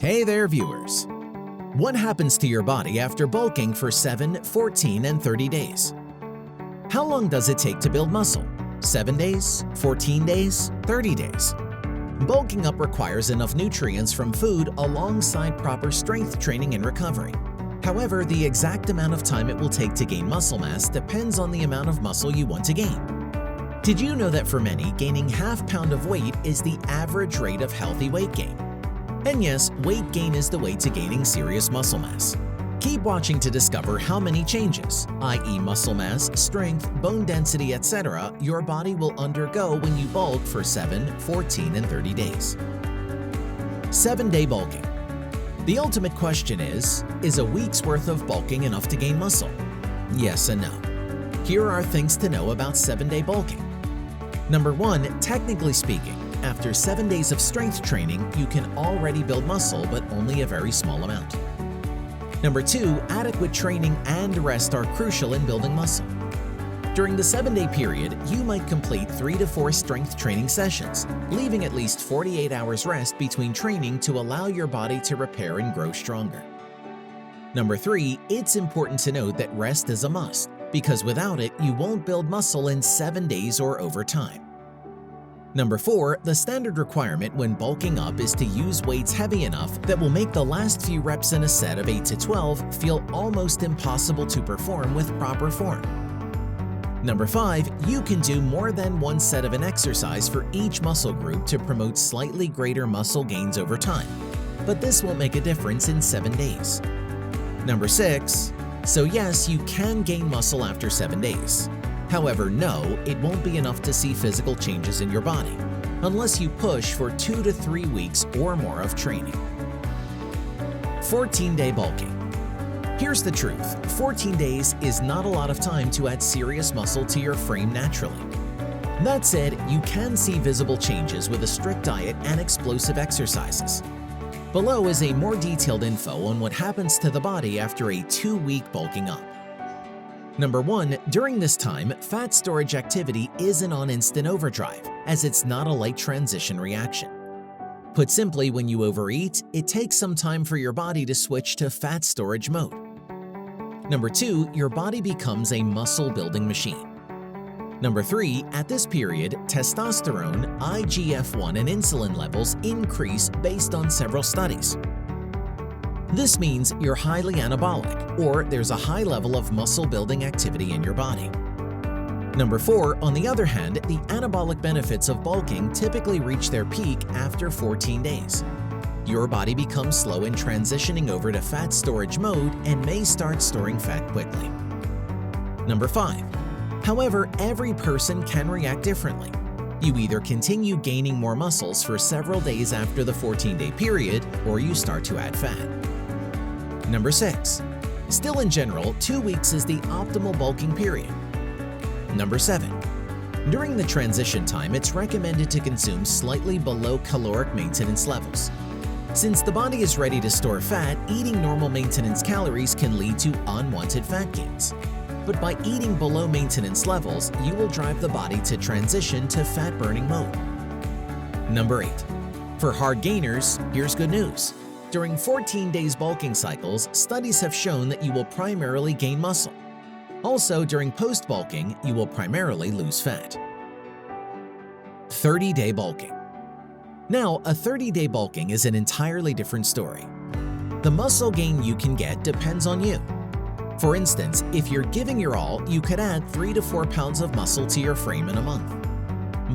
Hey there, viewers! What happens to your body after bulking for 7, 14, and 30 days? How long does it take to build muscle? 7 days, 14 days, 30 days? Bulking up requires enough nutrients from food alongside proper strength training and recovery. However, the exact amount of time it will take to gain muscle mass depends on the amount of muscle you want to gain. Did you know that for many, gaining half pound of weight is the average rate of healthy weight gain? And yes, weight gain is the way to gaining serious muscle mass. Keep watching to discover how many changes, i.e. muscle mass, strength, bone density, etc., your body will undergo when you bulk for 7, 14, and 30 days. 7-day bulking. The ultimate question is a week's worth of bulking enough to gain muscle? Yes and no. Here are things to know about 7-day bulking. Number 1, technically speaking, after 7 days of strength training, you can already build muscle, but only a very small amount. Number 2, adequate training and rest are crucial in building muscle. During the 7-day period, you might complete 3 to 4 strength training sessions, leaving at least 48 hours rest between training to allow your body to repair and grow stronger. Number 3, it's important to note that rest is a must, because without it, you won't build muscle in 7 days or over time. Number 4, the standard requirement when bulking up is to use weights heavy enough that will make the last few reps in a set of 8 to 12 feel almost impossible to perform with proper form. Number 5, you can do more than one set of an exercise for each muscle group to promote slightly greater muscle gains over time, but this won't make a difference in 7 days. Number 6, so yes, you can gain muscle after 7 days. However, no, it won't be enough to see physical changes in your body, unless you push for 2 to 3 weeks or more of training. 14-day bulking. Here's the truth, 14 days is not a lot of time to add serious muscle to your frame naturally. That said, you can see visible changes with a strict diet and explosive exercises. Below is a more detailed info on what happens to the body after a 2-week bulking up. Number 1, during this time, fat storage activity isn't on instant overdrive, as it's not a light transition reaction. Put simply, when you overeat, it takes some time for your body to switch to fat storage mode. Number 2, your body becomes a muscle-building machine. Number 3, at this period, testosterone, IGF-1, and insulin levels increase based on several studies. This means you're highly anabolic, or there's a high level of muscle-building activity in your body. Number 4, on the other hand, the anabolic benefits of bulking typically reach their peak after 14 days. Your body becomes slow in transitioning over to fat storage mode and may start storing fat quickly. Number 5, however, every person can react differently. You either continue gaining more muscles for several days after the 14-day period, or you start to add fat. Number 6, still in general, 2 weeks is the optimal bulking period. Number 7, during the transition time, it's recommended to consume slightly below caloric maintenance levels. Since the body is ready to store fat, eating normal maintenance calories can lead to unwanted fat gains. But by eating below maintenance levels, you will drive the body to transition to fat-burning mode. Number 8, for hard gainers, here's good news. During 14 days bulking cycles, studies have shown that you will primarily gain muscle. Also, during post-bulking, you will primarily lose fat. 30-day bulking. Now, a 30-day bulking is an entirely different story. The muscle gain you can get depends on you. For instance, if you're giving your all, you could add 3 to 4 pounds of muscle to your frame in a month.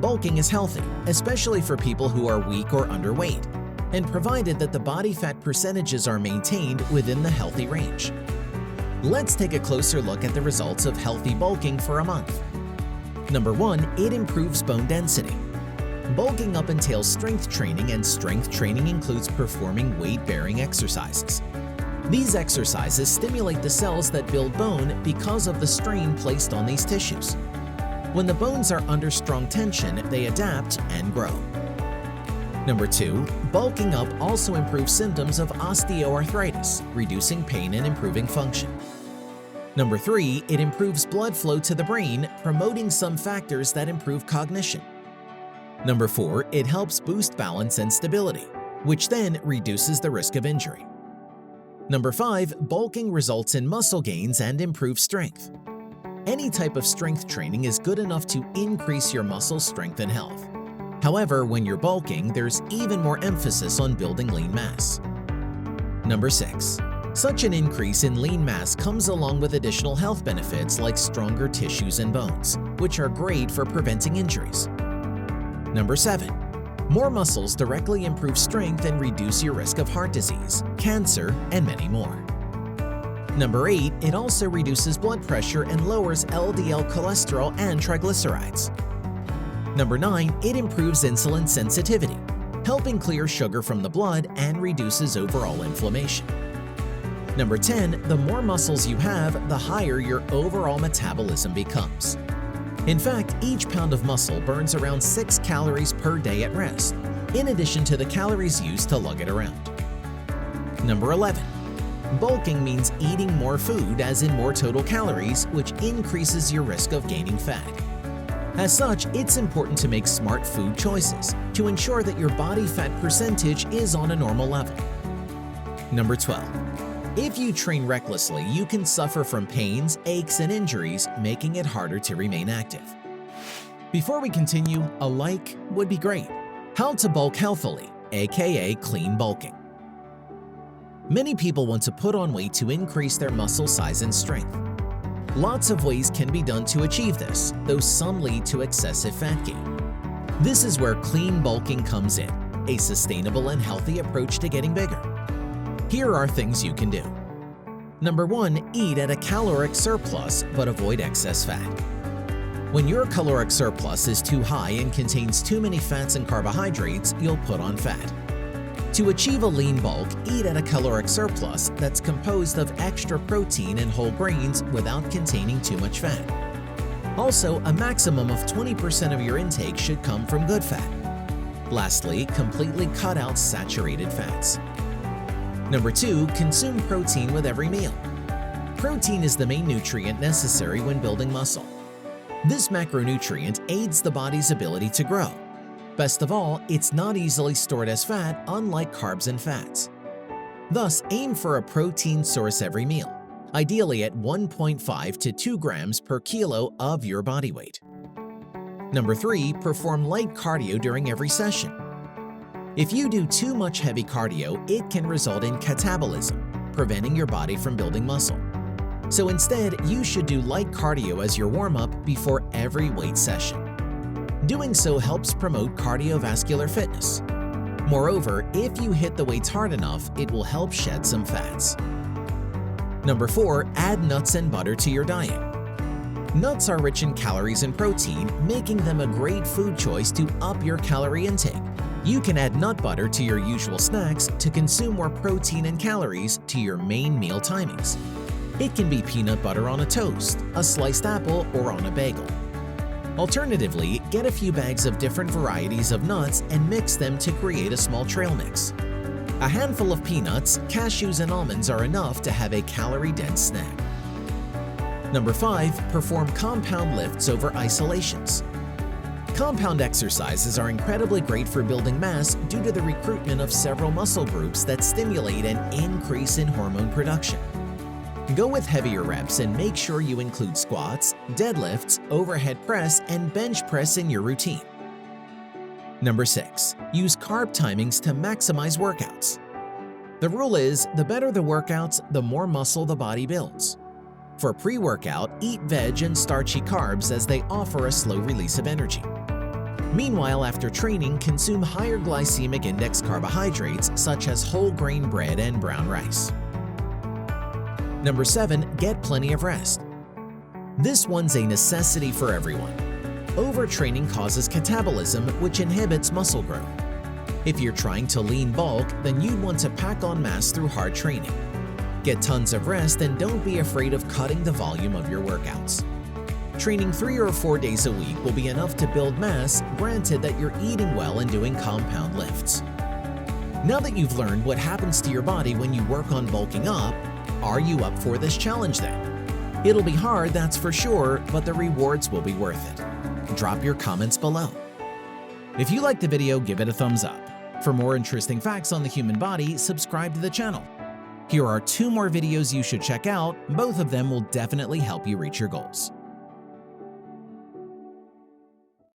Bulking is healthy, especially for people who are weak or underweight, and provided that the body fat percentages are maintained within the healthy range. Let's take a closer look at the results of healthy bulking for a month. Number 1, it improves bone density. Bulking up entails strength training, and strength training includes performing weight-bearing exercises. These exercises stimulate the cells that build bone because of the strain placed on these tissues. When the bones are under strong tension, they adapt and grow. Number 2, bulking up also improves symptoms of osteoarthritis, reducing pain and improving function. Number 3, it improves blood flow to the brain, promoting some factors that improve cognition. Number 4, it helps boost balance and stability. which then reduces the risk of injury. Number 5, bulking results in muscle gains and improved strength. Any type of strength training is good enough to increase your muscle strength and health. However, when you're bulking, there's even more emphasis on building lean mass. Number 6. Such an increase in lean mass comes along with additional health benefits like stronger tissues and bones, which are great for preventing injuries. Number 7. More muscles directly improve strength and reduce your risk of heart disease, cancer, and many more. Number 8. It also reduces blood pressure and lowers LDL cholesterol and triglycerides. Number 9. It improves insulin sensitivity, helping clear sugar from the blood and reduces overall inflammation. Number 10. The more muscles you have, the higher your overall metabolism becomes. In fact, each pound of muscle burns around 6 calories per day at rest, in addition to the calories used to lug it around. Number 11. Bulking means eating more food, as in more total calories, which increases your risk of gaining fat. As such, it's important to make smart food choices to ensure that your body fat percentage is on a normal level. Number 12. If you train recklessly, you can suffer from pains, aches, and injuries, making it harder to remain active. Before we continue, a like would be great. How to bulk healthily, aka clean bulking. Many people want to put on weight to increase their muscle size and strength. Lots of ways can be done to achieve this, though some lead to excessive fat gain. This is where clean bulking comes in, a sustainable and healthy approach to getting bigger. Here are things you can do. Number 1. Eat at a caloric surplus but avoid excess fat. When your caloric surplus is too high and contains too many fats and carbohydrates, you'll put on fat. To achieve a lean bulk, eat at a caloric surplus that's composed of extra protein and whole grains without containing too much fat. Also, a maximum of 20% of your intake should come from good fat. Lastly, completely cut out saturated fats. Number 2. Consume protein with every meal. Protein is the main nutrient necessary when building muscle. This macronutrient aids the body's ability to grow. Best of all, it's not easily stored as fat, unlike carbs and fats. Thus, aim for a protein source every meal, ideally at 1.5 to 2 grams per kilo of your body weight. Number 3. Perform light cardio during every session. If you do too much heavy cardio, it can result in catabolism, preventing your body from building muscle. So instead, you should do light cardio as your warm-up before every weight session. Doing so helps promote cardiovascular fitness. Moreover, if you hit the weights hard enough, it will help shed some fats. Number 4. Add nuts and butter to your diet. Nuts are rich in calories and protein, making them a great food choice to up your calorie intake. You can add nut butter to your usual snacks to consume more protein and calories to your main meal timings. It can be peanut butter on a toast, a sliced apple, or on a bagel. Alternatively, get a few bags of different varieties of nuts and mix them to create a small trail mix. A handful of peanuts, cashews, and almonds are enough to have a calorie-dense snack. Number 5. Perform compound lifts over isolations. Compound exercises are incredibly great for building mass due to the recruitment of several muscle groups that stimulate an increase in hormone production. Go with heavier reps and make sure you include squats, deadlifts, overhead press, and bench press in your routine. Number 6. Use carb timings to maximize workouts. The rule is, the better the workouts, the more muscle the body builds. For pre-workout, eat veg and starchy carbs as they offer a slow release of energy. Meanwhile, after training, consume higher glycemic index carbohydrates such as whole grain bread and brown rice. Number 7. Get plenty of rest. This one's a necessity for everyone. Overtraining causes catabolism, which inhibits muscle growth. If you're trying to lean bulk, then you'd want to pack on mass through hard training. Get tons of rest and don't be afraid of cutting the volume of your workouts. Training 3 or 4 days a week will be enough to build mass, granted that you're eating well and doing compound lifts. Now that you've learned what happens to your body when you work on bulking up, are you up for this challenge then? It'll be hard, that's for sure, but the rewards will be worth it. Drop your comments below. If you liked the video, give it a thumbs up. For more interesting facts on the human body, subscribe to the channel. Here are 2 more videos you should check out. Both of them will definitely help you reach your goals.